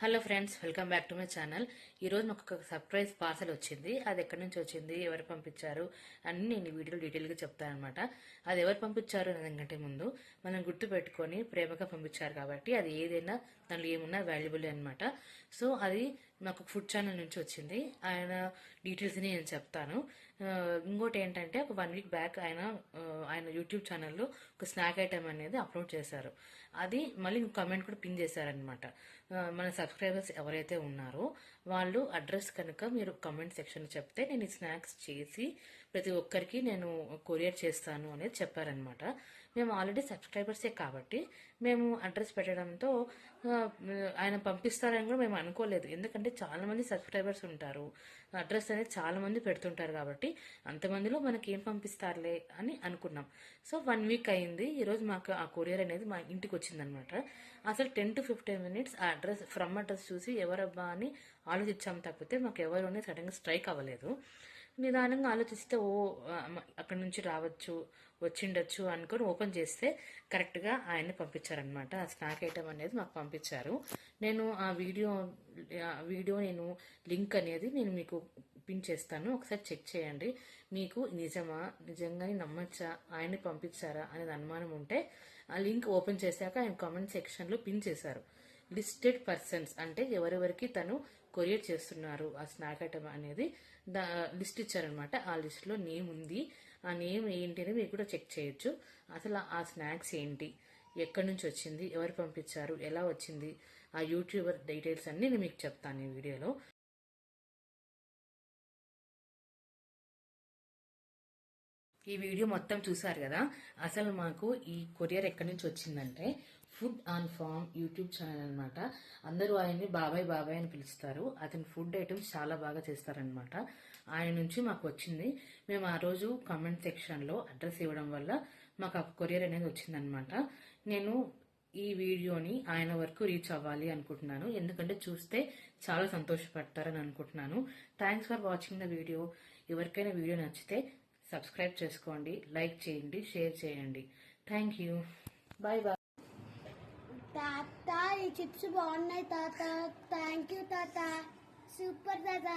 Hello friends, welcome back to my channel. ఈరోజు నాకు ఒక సర్ప్రైజ్ పార్సల్ వచ్చింది. అది ఎక్కడి నుంచి వచ్చింది, ఎవరు పంపించారు అన్ని నేను ఈ వీడియోలో డీటెయిల్గా చెప్తాను అనమాట. అది ఎవరు పంపించారు అనేదానికంటే ముందు మనం గుర్తు పెట్టుకొని ప్రేమగా పంపించారు కాబట్టి అది ఏదైనా దాంట్లో ఏమున్నా వాల్యుబుల్ అనమాట. సో అది నాకు ఫుడ్ ఛానల్ నుంచి వచ్చింది. ఆయన డీటెయిల్స్ని నేను చెప్తాను. ఇంకోటి ఏంటంటే ఒక 1 వీక్ బ్యాక్ ఆయన యూట్యూబ్ ఛానల్లో ఒక స్నాక్ ఐటమ్ అనేది అప్లోడ్ చేశారు. అది మళ్ళీ కమెంట్ కూడా పిన్ చేశారనమాట. మన సబ్స్క్రైబర్స్ ఎవరైతే ఉన్నారో వాళ్ళు అడ్రస్ కనుక మీరు కమెంట్ సెక్షన్ చెప్తే నేను ఈ స్నాక్స్ చేసి ప్రతి ఒక్కరికి నేను కొరియర్ చేస్తాను అనేది చెప్పారనమాట. మేము ఆల్రెడీ సబ్స్క్రైబర్సే కాబట్టి మేము అడ్రస్ పెట్టడంతో ఆయన పంపిస్తారని కూడా మేము అనుకోలేదు. ఎందుకంటే చాలా మంది సబ్స్క్రైబర్స్ ఉంటారు, అడ్రస్ అనేది చాలా మంది పెడుతుంటారు కాబట్టి అంతమందిలో మనకి ఏం పంపిస్తారులే అని అనుకున్నాం. సో 1 వీక్ అయింది. ఈరోజు మాకు ఆ కొరియర్ అనేది మా ఇంటికి వచ్చిందనమాట. అసలు 10 to 15 minutes ఆ అడ్రస్ ఫ్రమ్ అడ్రస్ చూసి ఎవరబ్బా అని ఆలోచించాం తప్పితే మాకు ఎవరు సడన్గా స్ట్రైక్ అవ్వలేదు. నిదానంగా ఆలోచిస్తే అక్కడి నుంచి రావచ్చు, వచ్చిండొచ్చు అనుకొని ఓపెన్ చేస్తే కరెక్ట్గా ఆయన్ని పంపించారనమాట. ఆ స్నాక్ ఐటమ్ అనేది మాకు పంపించారు. నేను ఆ వీడియో నేను లింక్ అనేది నేను మీకు పిన్ చేస్తాను, ఒకసారి చెక్ చేయండి. మీకు నిజంగానే నమ్మచ్చా, ఆయన్ని పంపించారా అనేది అనుమానం ఉంటే ఆ లింక్ ఓపెన్ చేశాక ఆయన కామెంట్ సెక్షన్లో పిన్ చేశారు. లిస్టెడ్ పర్సన్స్ అంటే ఎవరెవరికి తను కొరియర్ చేస్తున్నారు ఆ స్నాక్ ఐటమ్ అనేది లిస్ట్ ఇచ్చారనమాట. ఆ లిస్ట్లో నేమ్ ఉంది. ఆ నేమ్ ఏంటి అని మీరు కూడా చెక్ చేయొచ్చు. అసలు ఆ స్నాక్స్ ఏంటి, ఎక్కడి నుంచి వచ్చింది, ఎవరు పంపించారు, ఎలా వచ్చింది, ఆ యూట్యూబర్ డీటెయిల్స్ అన్ని నేను మీకు చెప్తాను ఈ వీడియోలో. ఈ వీడియో మొత్తం చూసారు కదా. అసలు మాకు ఈ కొరియర్ ఎక్కడి నుంచి వచ్చిందంటే food on farm YouTube channel అనమాట. అందరూ ఆయన్ని బాబాయ్ బాబాయ్ అని పిలుస్తారు. అతని ఫుడ్ ఐటమ్స్ చాలా బాగా చేస్తారనమాట. ఆయన నుంచి మాకు వచ్చింది. మేము ఆ రోజు కామెంట్ సెక్షన్లో అడ్రస్ ఇవ్వడం వల్ల మాకు ఆ కొరియర్ అనేది వచ్చిందనమాట. నేను ఈ వీడియోని ఆయన వరకు రీచ్ అవ్వాలి అనుకుంటున్నాను, ఎందుకంటే చూస్తే చాలా సంతోషపడతారని అనుకుంటున్నాను. Thanks for watching the video. ఎవరికైనా వీడియో నచ్చితే సబ్స్క్రైబ్ చేసుకోండి, లైక్ చేయండి, షేర్ చేయండి. Thank you, bye bye. తాత ఈ చిప్స్ బాగున్నాయి తాత. థ్యాంక్ యూ తాత, సూపర్ తాత.